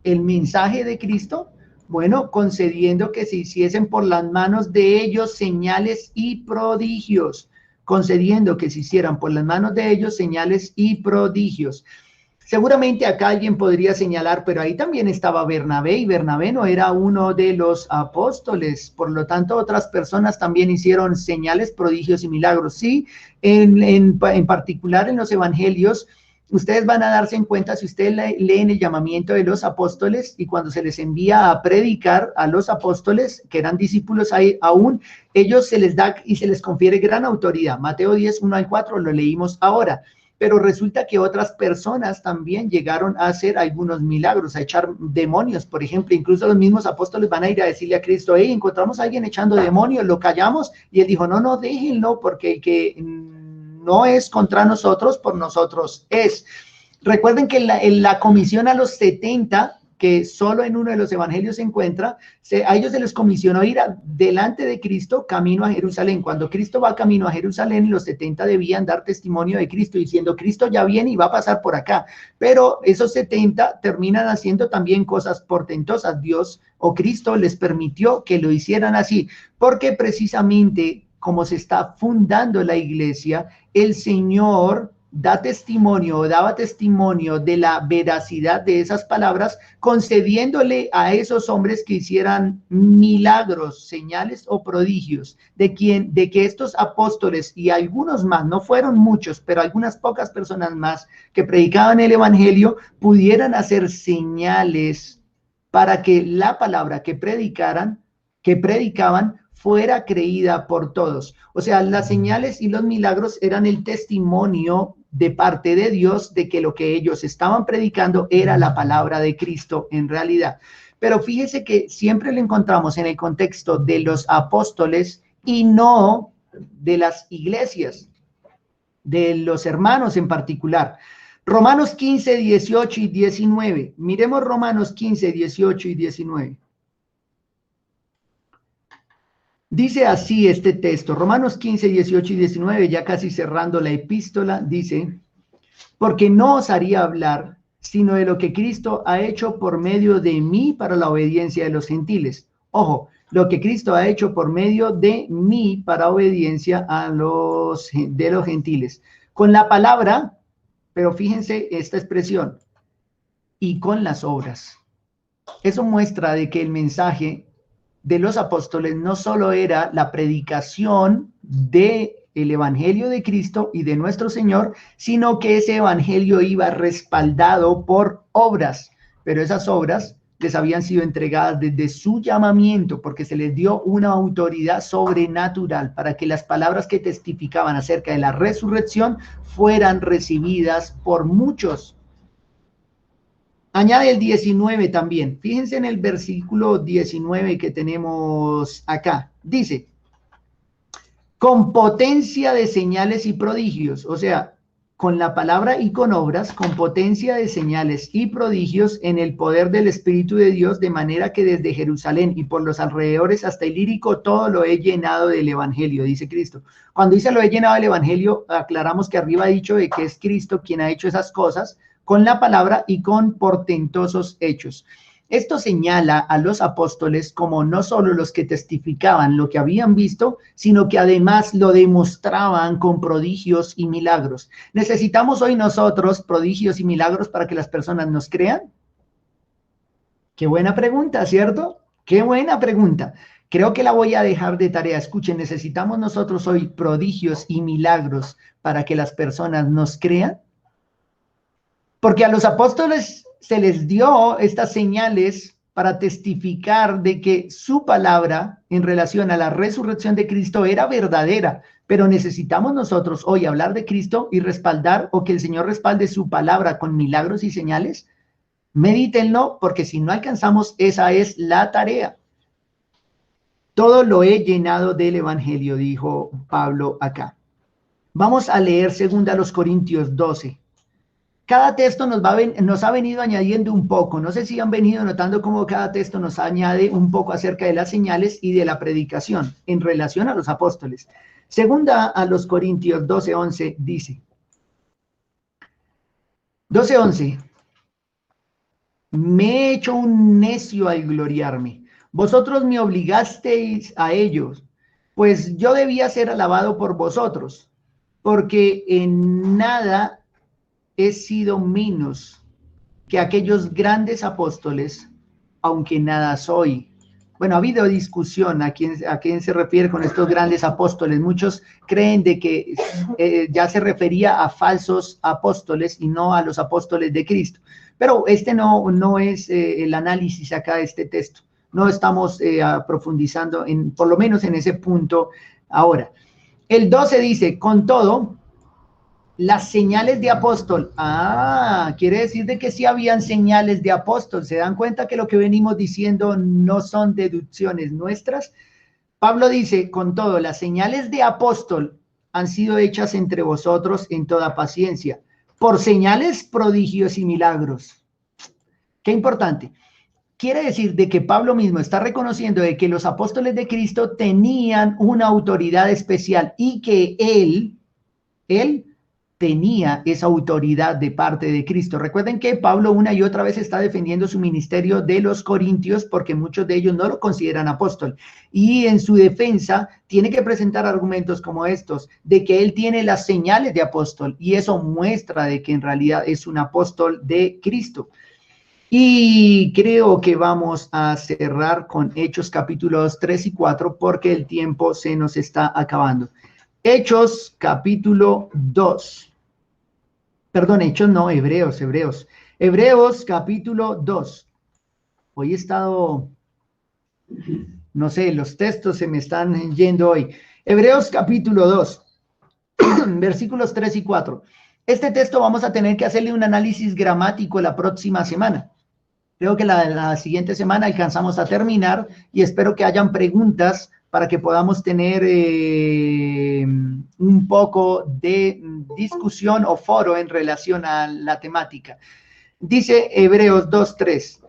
el mensaje de Cristo? Bueno, concediendo que se hiciesen por las manos de ellos señales y prodigios. Concediendo que se hicieran por las manos de ellos señales y prodigios. Seguramente acá alguien podría señalar, pero ahí también estaba Bernabé, y Bernabé no era uno de los apóstoles. Por lo tanto, otras personas también hicieron señales, prodigios y milagros. Sí, en particular en los evangelios, ustedes van a darse en cuenta, si ustedes leen el llamamiento de los apóstoles y cuando se les envía a predicar a los apóstoles, que eran discípulos ahí aún, ellos se les da y se les confiere gran autoridad. Mateo 10:1-4 lo leímos ahora. Pero resulta que otras personas también llegaron a hacer algunos milagros, a echar demonios, por ejemplo. Incluso los mismos apóstoles van a ir a decirle a Cristo, hey, encontramos a alguien echando demonios, lo callamos, y él dijo, no, déjenlo, porque que no es contra nosotros, por nosotros es. Recuerden que la comisión a los 70, que solo en uno de los evangelios se encuentra, a ellos se les comisionó ir delante de Cristo camino a Jerusalén. Cuando Cristo va camino a Jerusalén, los 70 debían dar testimonio de Cristo, diciendo, Cristo ya viene y va a pasar por acá. Pero esos 70 terminan haciendo también cosas portentosas. Dios o Cristo les permitió que lo hicieran así, porque precisamente como se está fundando la iglesia, el Señor da testimonio o daba testimonio de la veracidad de esas palabras, concediéndole a esos hombres que hicieran milagros, señales o prodigios, de que estos apóstoles y algunos más, no fueron muchos, pero algunas pocas personas más que predicaban el evangelio, pudieran hacer señales para que la palabra que predicaban, fuera creída por todos. O sea, las señales y los milagros eran el testimonio de parte de Dios de que lo que ellos estaban predicando era la palabra de Cristo en realidad. Pero fíjese que siempre lo encontramos en el contexto de los apóstoles y no de las iglesias, de los hermanos en particular. Romanos 15, 18 y 19. Miremos Romanos 15, 18 y 19. Dice así este texto, Romanos 15, 18 y 19, ya casi cerrando la epístola, dice, porque no os haría hablar, sino de lo que Cristo ha hecho por medio de mí para la obediencia de los gentiles. Ojo, lo que Cristo ha hecho por medio de mí para obediencia de los gentiles. Con la palabra, pero fíjense esta expresión, y con las obras. Eso muestra de que el mensaje de los apóstoles no solo era la predicación del evangelio de Cristo y de nuestro Señor, sino que ese evangelio iba respaldado por obras, pero esas obras les habían sido entregadas desde su llamamiento, porque se les dio una autoridad sobrenatural para que las palabras que testificaban acerca de la resurrección fueran recibidas por muchos. Añade el 19 también. Fíjense en el versículo 19 que tenemos acá. Dice, con potencia de señales y prodigios, o sea, con la palabra y con obras, con potencia de señales y prodigios en el poder del Espíritu de Dios, de manera que desde Jerusalén y por los alrededores hasta Ilírico todo lo he llenado del Evangelio, dice Cristo. Cuando dice lo he llenado del Evangelio, aclaramos que arriba ha dicho de que es Cristo quien ha hecho esas cosas, con la palabra y con portentosos hechos. Esto señala a los apóstoles como no solo los que testificaban lo que habían visto, sino que además lo demostraban con prodigios y milagros. ¿Necesitamos hoy nosotros prodigios y milagros para que las personas nos crean? Qué buena pregunta, ¿cierto? Qué buena pregunta. Creo que la voy a dejar de tarea. Escuchen, ¿necesitamos nosotros hoy prodigios y milagros para que las personas nos crean? Porque a los apóstoles se les dio estas señales para testificar de que su palabra en relación a la resurrección de Cristo era verdadera, pero necesitamos nosotros hoy hablar de Cristo y respaldar o que el Señor respalde su palabra con milagros y señales. Medítenlo, porque si no alcanzamos, esa es la tarea. Todo lo he llenado del Evangelio, dijo Pablo acá. Vamos a leer 2 Corintios 12. Cada texto nos ha venido añadiendo un poco. No sé si han venido notando cómo cada texto nos añade un poco acerca de las señales y de la predicación en relación a los apóstoles. Segunda a los Corintios 12:11 dice, 12:11, me he hecho un necio al gloriarme. Vosotros me obligasteis a ellos, pues yo debía ser alabado por vosotros, porque en nada he sido menos que aquellos grandes apóstoles, aunque nada soy. Bueno, ha habido discusión a quién se refiere con estos grandes apóstoles. Muchos creen de que ya se refería a falsos apóstoles y no a los apóstoles de Cristo. Pero este no es el análisis acá de este texto. No estamos profundizando, por lo menos en ese punto ahora. El 12 dice, con todo, las señales de apóstol. Quiere decir de que sí habían señales de apóstol. ¿Se dan cuenta que lo que venimos diciendo no son deducciones nuestras? Pablo dice, con todo, las señales de apóstol han sido hechas entre vosotros en toda paciencia, por señales, prodigios y milagros. Qué importante. Quiere decir de que Pablo mismo está reconociendo de que los apóstoles de Cristo tenían una autoridad especial y que él tenía esa autoridad de parte de Cristo. Recuerden que Pablo una y otra vez está defendiendo su ministerio de los corintios porque muchos de ellos no lo consideran apóstol. Y en su defensa tiene que presentar argumentos como estos, de que él tiene las señales de apóstol y eso muestra de que en realidad es un apóstol de Cristo. Y creo que vamos a cerrar con Hechos capítulos 3 y 4 porque el tiempo se nos está acabando. Hechos capítulo 2. Perdón, Hechos no, Hebreos. Hebreos capítulo 2. Hoy he estado, no sé, los textos se me están yendo hoy. Hebreos capítulo 2, versículos 3 y 4. Este texto vamos a tener que hacerle un análisis gramático la próxima semana. Creo que la siguiente semana alcanzamos a terminar y espero que hayan preguntas para que podamos tener un poco de discusión o foro en relación a la temática. Dice Hebreos 2:3,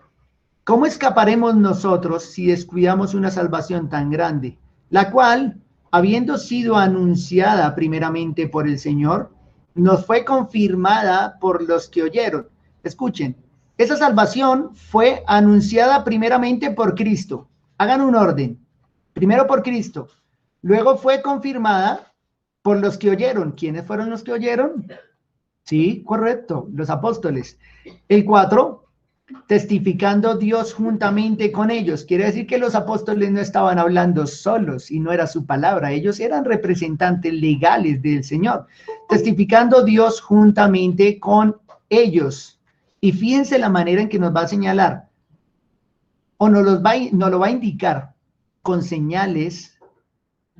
¿cómo escaparemos nosotros si descuidamos una salvación tan grande, la cual, habiendo sido anunciada primeramente por el Señor, nos fue confirmada por los que oyeron? Escuchen, esa salvación fue anunciada primeramente por Cristo. Hagan un orden. Primero por Cristo, luego fue confirmada por los que oyeron. ¿Quiénes fueron los que oyeron? Sí, correcto, los apóstoles. El 4, testificando Dios juntamente con ellos. Quiere decir que los apóstoles no estaban hablando solos y no era su palabra. Ellos eran representantes legales del Señor. Testificando Dios juntamente con ellos. Y fíjense la manera en que nos va a señalar o nos lo va a indicar con señales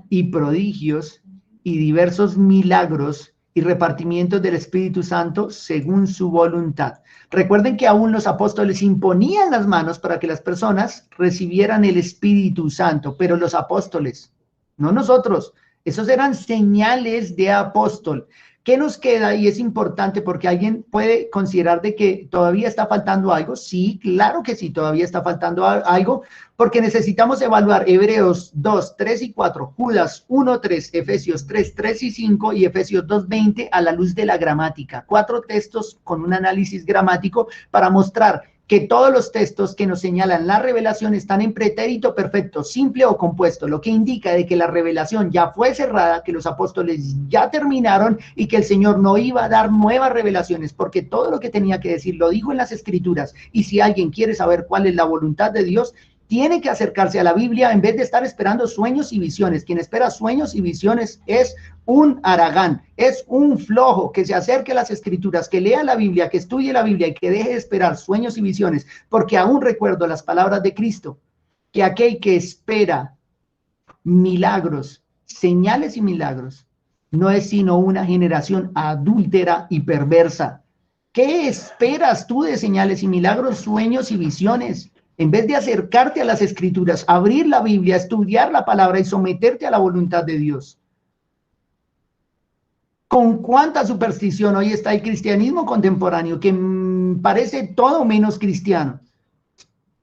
y prodigios y diversos milagros y repartimientos del Espíritu Santo según su voluntad. Recuerden que aún los apóstoles imponían las manos para que las personas recibieran el Espíritu Santo, pero los apóstoles, no nosotros, esos eran señales de apóstol. ¿Qué nos queda? Y es importante porque alguien puede considerar de que todavía está faltando algo. Sí, claro que sí, todavía está faltando algo, porque necesitamos evaluar Hebreos 2, 3 y 4, Judas 1, 3, Efesios 3, 3 y 5 y Efesios 2, 20 a la luz de la gramática. 4 textos con un análisis gramático para mostrar que todos los textos que nos señalan la revelación están en pretérito perfecto, simple o compuesto, lo que indica de que la revelación ya fue cerrada, que los apóstoles ya terminaron y que el Señor no iba a dar nuevas revelaciones, porque todo lo que tenía que decir lo dijo en las Escrituras. Y si alguien quiere saber cuál es la voluntad de Dios, tiene que acercarse a la Biblia en vez de estar esperando sueños y visiones. Quien espera sueños y visiones es un haragán, es un flojo. Que se acerque a las Escrituras, que lea la Biblia, que estudie la Biblia y que deje de esperar sueños y visiones, porque aún recuerdo las palabras de Cristo, que aquel que espera milagros, señales y milagros, no es sino una generación adúltera y perversa. ¿Qué esperas tú de señales y milagros, sueños y visiones? En vez de acercarte a las Escrituras, abrir la Biblia, estudiar la palabra y someterte a la voluntad de Dios. Con cuánta superstición hoy está el cristianismo contemporáneo, que parece todo menos cristiano,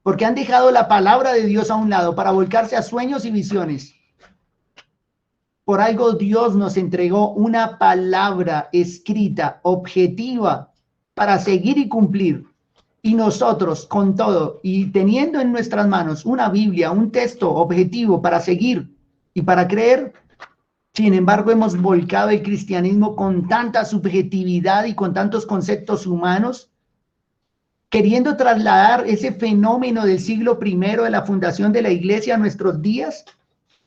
porque han dejado la palabra de Dios a un lado para volcarse a sueños y visiones. Por algo Dios nos entregó una palabra escrita, objetiva, para seguir y cumplir. Y nosotros, con todo, y teniendo en nuestras manos una Biblia, un texto objetivo para seguir y para creer, sin embargo, hemos volcado el cristianismo con tanta subjetividad y con tantos conceptos humanos, queriendo trasladar ese fenómeno del siglo I de la fundación de la iglesia a nuestros días.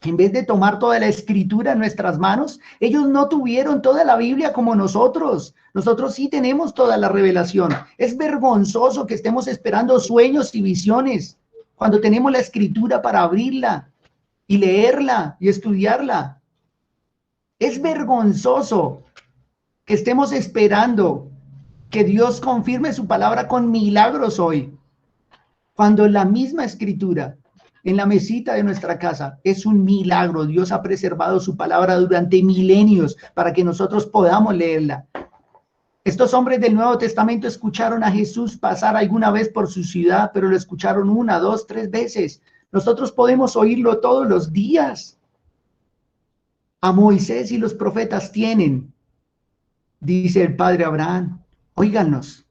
En vez de tomar toda la escritura en nuestras manos, ellos no tuvieron toda la Biblia como nosotros. Nosotros sí tenemos toda la revelación. Es vergonzoso que estemos esperando sueños y visiones cuando tenemos la escritura para abrirla y leerla y estudiarla. Es vergonzoso que estemos esperando que Dios confirme su palabra con milagros hoy, cuando la misma escritura en la mesita de nuestra casa es un milagro. Dios ha preservado su palabra durante milenios para que nosotros podamos leerla. Estos hombres del Nuevo Testamento escucharon a Jesús pasar alguna vez por su ciudad, pero lo escucharon 1, 2, 3 veces. Nosotros podemos oírlo todos los días. A Moisés y los profetas tienen Dice el padre Abraham, óiganlos,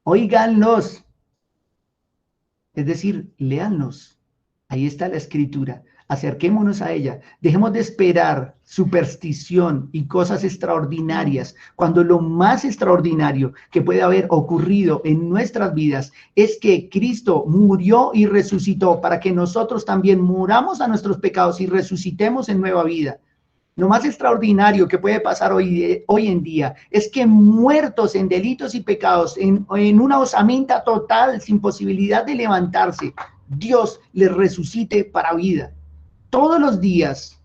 óiganlos. Es decir, léanlos. Ahí está la escritura. Acerquémonos a ella. Dejemos de esperar superstición y cosas extraordinarias, cuando lo más extraordinario que puede haber ocurrido en nuestras vidas es que Cristo murió y resucitó para que nosotros también muramos a nuestros pecados y resucitemos en nueva vida. Lo más extraordinario que puede pasar hoy en día es que muertos en delitos y pecados, en una osamenta total, sin posibilidad de levantarse, Dios les resucite para vida. Todos los días,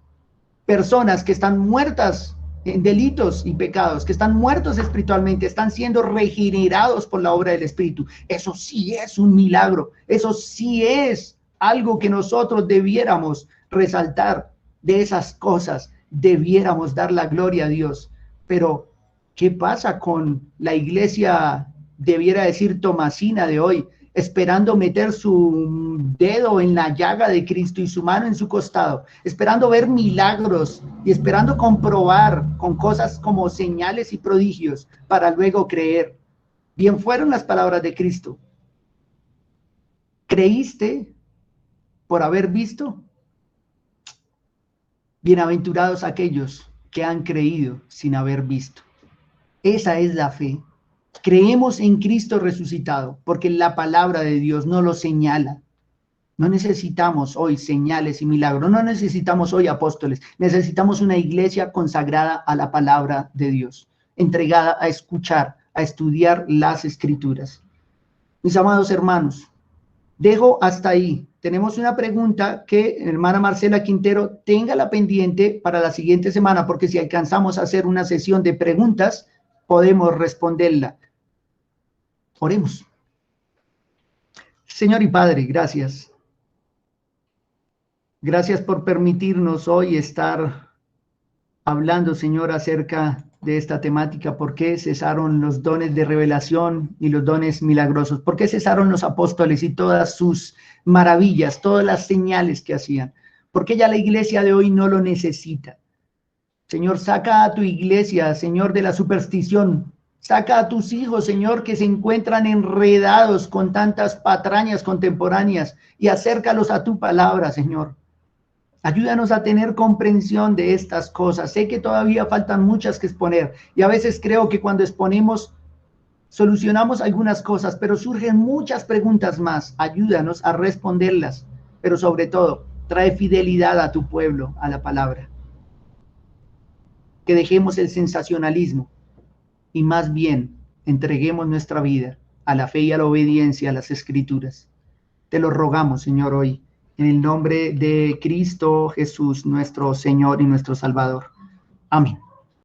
personas que están muertas en delitos y pecados, que están muertos espiritualmente, están siendo regenerados por la obra del Espíritu. Eso sí es un milagro. Eso sí es algo que nosotros debiéramos resaltar. De esas cosas debiéramos dar la gloria a Dios. Pero, ¿qué pasa con la iglesia, debiera decir tomasina de hoy, esperando meter su dedo en la llaga de Cristo y su mano en su costado, esperando ver milagros y esperando comprobar con cosas como señales y prodigios para luego creer? Bien fueron las palabras de Cristo. ¿Creíste por haber visto? Bienaventurados aquellos que han creído sin haber visto. Esa es la fe. Creemos en Cristo resucitado porque la palabra de Dios no lo señala. No necesitamos hoy señales y milagros, no necesitamos hoy apóstoles, necesitamos una iglesia consagrada a la palabra de Dios, entregada a escuchar, a estudiar las escrituras. Mis amados hermanos, dejo hasta ahí. Tenemos una pregunta que hermana Marcela Quintero tenga la pendiente para la siguiente semana, porque si alcanzamos a hacer una sesión de preguntas, podemos responderla. Oremos. Señor y Padre, gracias. Gracias por permitirnos hoy estar hablando, Señor, acerca de esta temática. ¿Por qué cesaron los dones de revelación y los dones milagrosos? ¿Por qué cesaron los apóstoles y todas sus maravillas, todas las señales que hacían? ¿Por qué ya la iglesia de hoy no lo necesita? Señor, saca a tu iglesia, Señor, de la superstición. Saca a tus hijos, Señor, que se encuentran enredados con tantas patrañas contemporáneas, y acércalos a tu palabra, Señor. Ayúdanos a tener comprensión de estas cosas. Sé que todavía faltan muchas que exponer y a veces creo que cuando exponemos solucionamos algunas cosas, pero surgen muchas preguntas más. Ayúdanos a responderlas, pero sobre todo, trae fidelidad a tu pueblo, a la palabra. Que dejemos el sensacionalismo y más bien entreguemos nuestra vida a la fe y a la obediencia a las Escrituras. Te lo rogamos, Señor, hoy, en el nombre de Cristo Jesús, nuestro Señor y nuestro Salvador. Amén.